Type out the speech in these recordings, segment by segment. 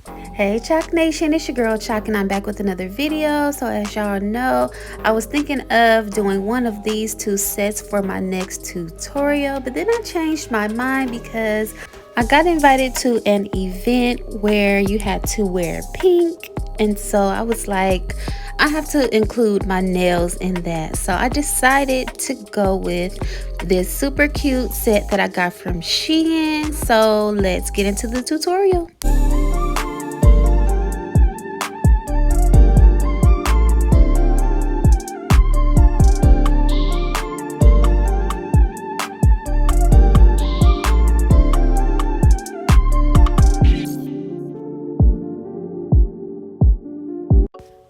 Hey Chalk Nation, it's your girl Chalk and I'm back with another video. So as y'all know, I was thinking of doing one of these two sets for my next tutorial, but then I changed my mind because I got invited to an event where you had to wear pink, and so I was like, I have to include my nails in that. So I decided to go with this super cute set that I got from Shein. So let's get into the tutorial.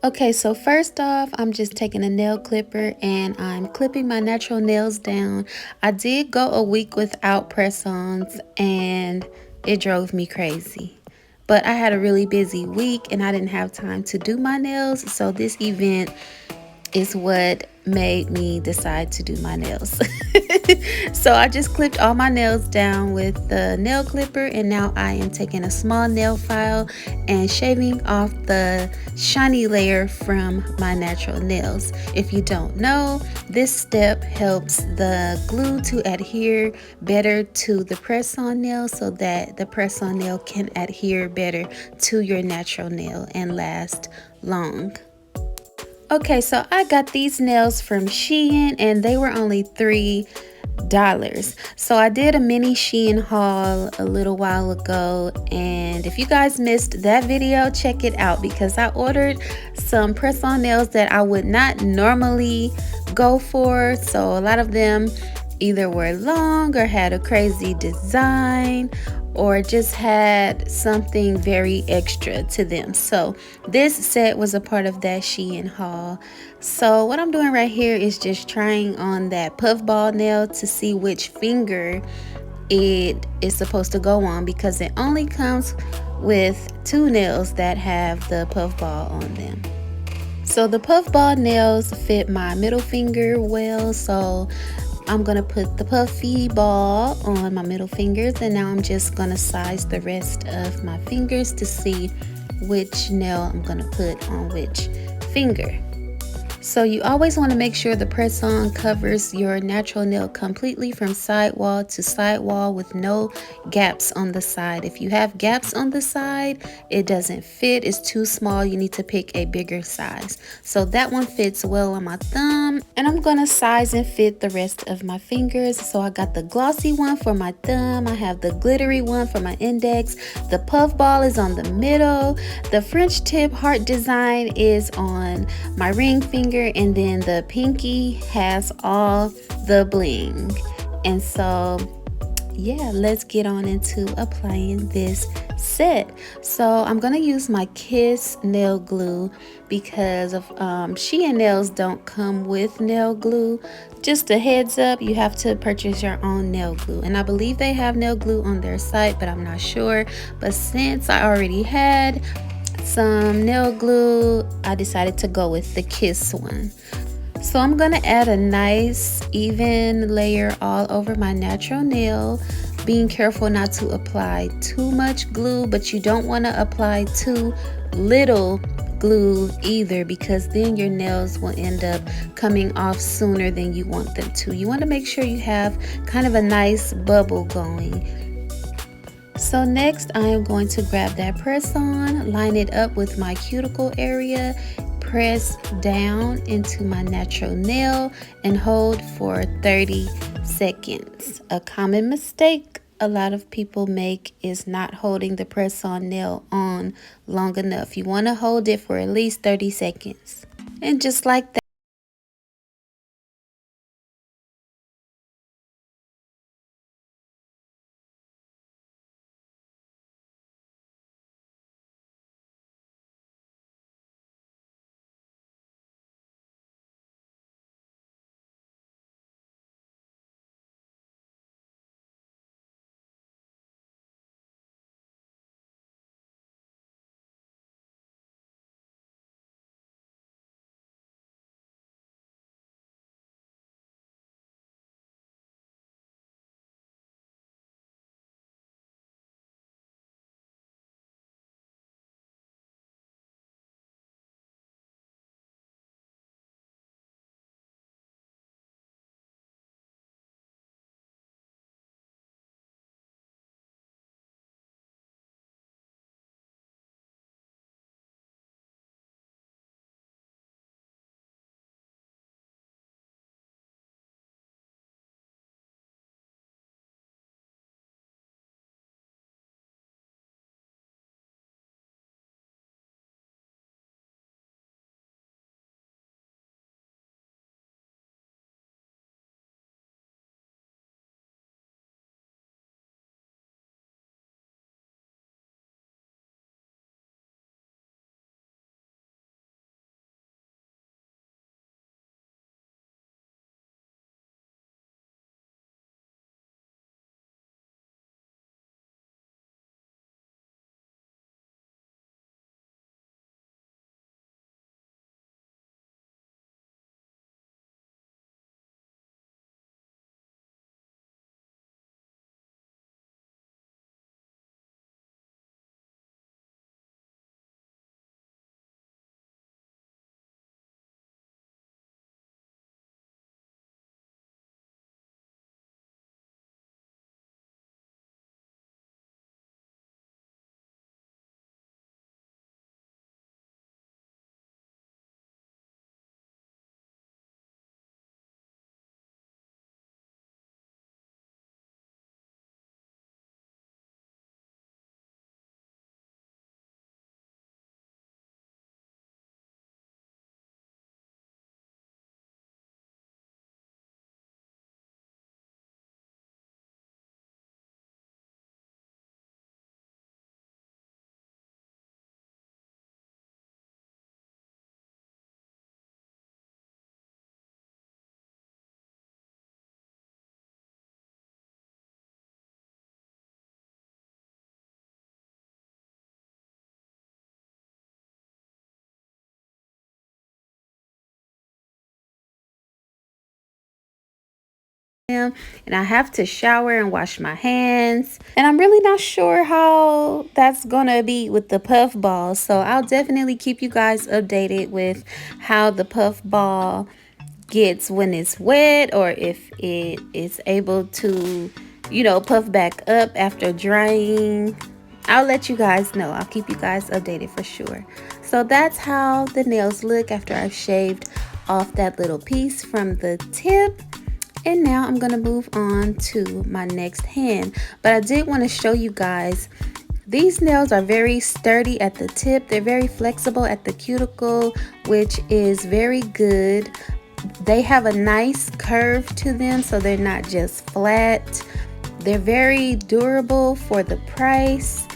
Okay, so first off, I'm just taking a nail clipper and I'm clipping my natural nails down. I did go a week without press-ons and it drove me crazy. But I had a really busy week and I didn't have time to do my nails, so this event is what made me decide to do my nails. So I just clipped all my nails down with the nail clipper, and now I am taking a small nail file and shaving off the shiny layer from my natural nails. If you don't know, this step helps the glue to adhere better to the press-on nail so that the press-on nail can adhere better to your natural nail and last long. Okay, so I got these nails from Shein and they were only $3. So I did a mini Shein haul a little while ago, and if you guys missed that video, check it out because I ordered some press-on nails that I would not normally go for. So a lot of them either were long or had a crazy design or just had something very extra to them. So this set was a part of that Shein haul. So what I'm doing right here is just trying on that puffball nail to see which finger it is supposed to go on, because it only comes with two nails that have the puffball on them. So the puffball nails fit my middle finger well, so I'm gonna put the puffy ball on my middle fingers, and now I'm just gonna size the rest of my fingers to see which nail I'm gonna put on which finger. So you always want to make sure the press-on covers your natural nail completely from sidewall to sidewall with no gaps on the side. If you have gaps on the side, it doesn't fit. It's too small. You need to pick a bigger size. So that one fits well on my thumb, and I'm going to size and fit the rest of my fingers. So I got the glossy one for my thumb. I have the glittery one for my index. The puff ball is on the middle. The French tip heart design is on my ring finger, and then the pinky has all the bling. And so yeah, let's get on into applying this set. So I'm gonna use my Kiss nail glue because of Shein nails don't come with nail glue. Just a heads up, you have to purchase your own nail glue, and I believe they have nail glue on their site, but I'm not sure. But since I already had some nail glue, I decided to go with the Kiss one. So I'm gonna add a nice even layer all over my natural nail, being careful not to apply too much glue, but you don't want to apply too little glue either, because then your nails will end up coming off sooner than you want them to. You want to make sure you have kind of a nice bubble going. So next I am going to grab that press on, line it up with my cuticle area, press down into my natural nail and hold for 30 seconds. A common mistake a lot of people make is not holding the press on nail on long enough. You want to hold it for at least 30 seconds. And just like that, and I have to shower and wash my hands. And I'm really not sure how that's gonna be with the puff ball. So I'll definitely keep you guys updated with how the puff ball gets when it's wet, or if it is able to, you know, puff back up after drying. I'll let you guys know. I'll keep you guys updated for sure. So that's how the nails look after I've shaved off that little piece from the tip. And now I'm going to move on to my next hand. But I did want to show you guys, these nails are very sturdy at the tip. They're very flexible at the cuticle, which is very good. They have a nice curve to them, so they're not just flat. They're very durable for the price.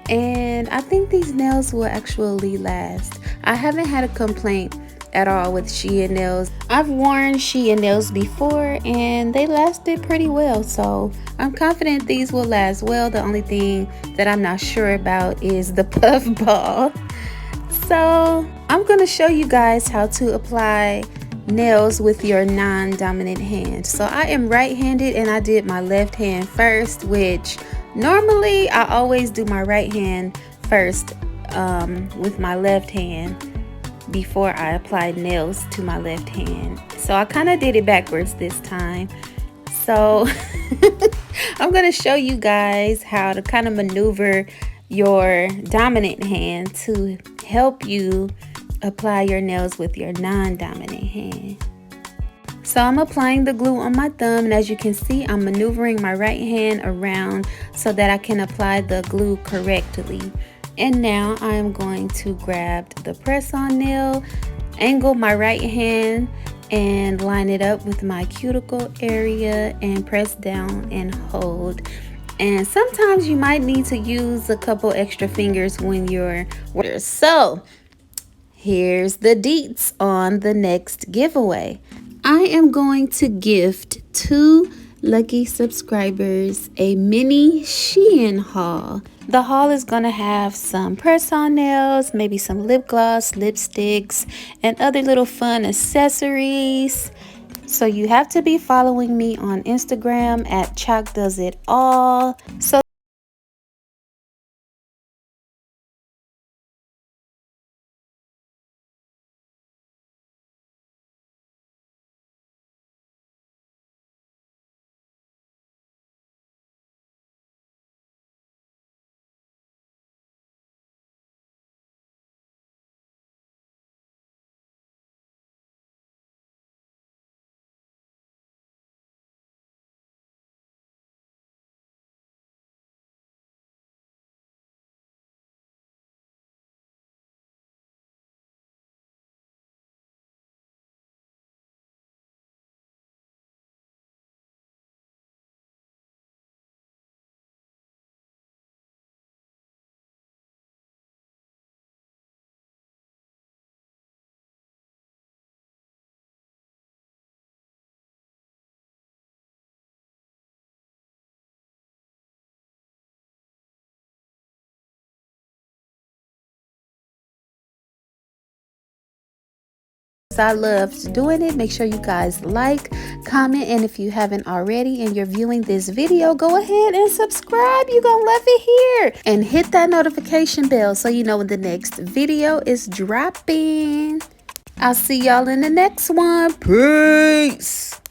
And I think these nails will actually last. I haven't had a complaint at all with Shein nails. I've worn Shein nails before and they lasted pretty well, so I'm confident these will last well. The only thing that I'm not sure about is the puff ball. So I'm going to show you guys how to apply nails with your non-dominant hand. So I am right-handed and I did my left hand first, which normally I always do my right hand first with my left hand before I apply nails to my left hand. So I kind of did it backwards this time. So I'm going to show you guys how to kind of maneuver your dominant hand to help you apply your nails with your non-dominant hand. So I'm applying the glue on my thumb, and as you can see, I'm maneuvering my right hand around so that I can apply the glue correctly. And now I am going to grab the press-on nail, angle my right hand, and line it up with my cuticle area and press down and hold. And sometimes you might need to use a couple extra fingers when you're working. So here's the deets on the next giveaway. I am going to gift 2 lucky subscribers a mini Shein haul. The haul is going to have some press-on nails, maybe some lip gloss, lipsticks, and other little fun accessories. So you have to be following me on Instagram at ChalkDoesItAll. So I loved doing it. Make sure you guys like, comment, and if you haven't already and you're viewing this video, go ahead and subscribe. You're gonna love it here. And hit that notification bell so you know when the next video is dropping. I'll see y'all in the next one. Peace.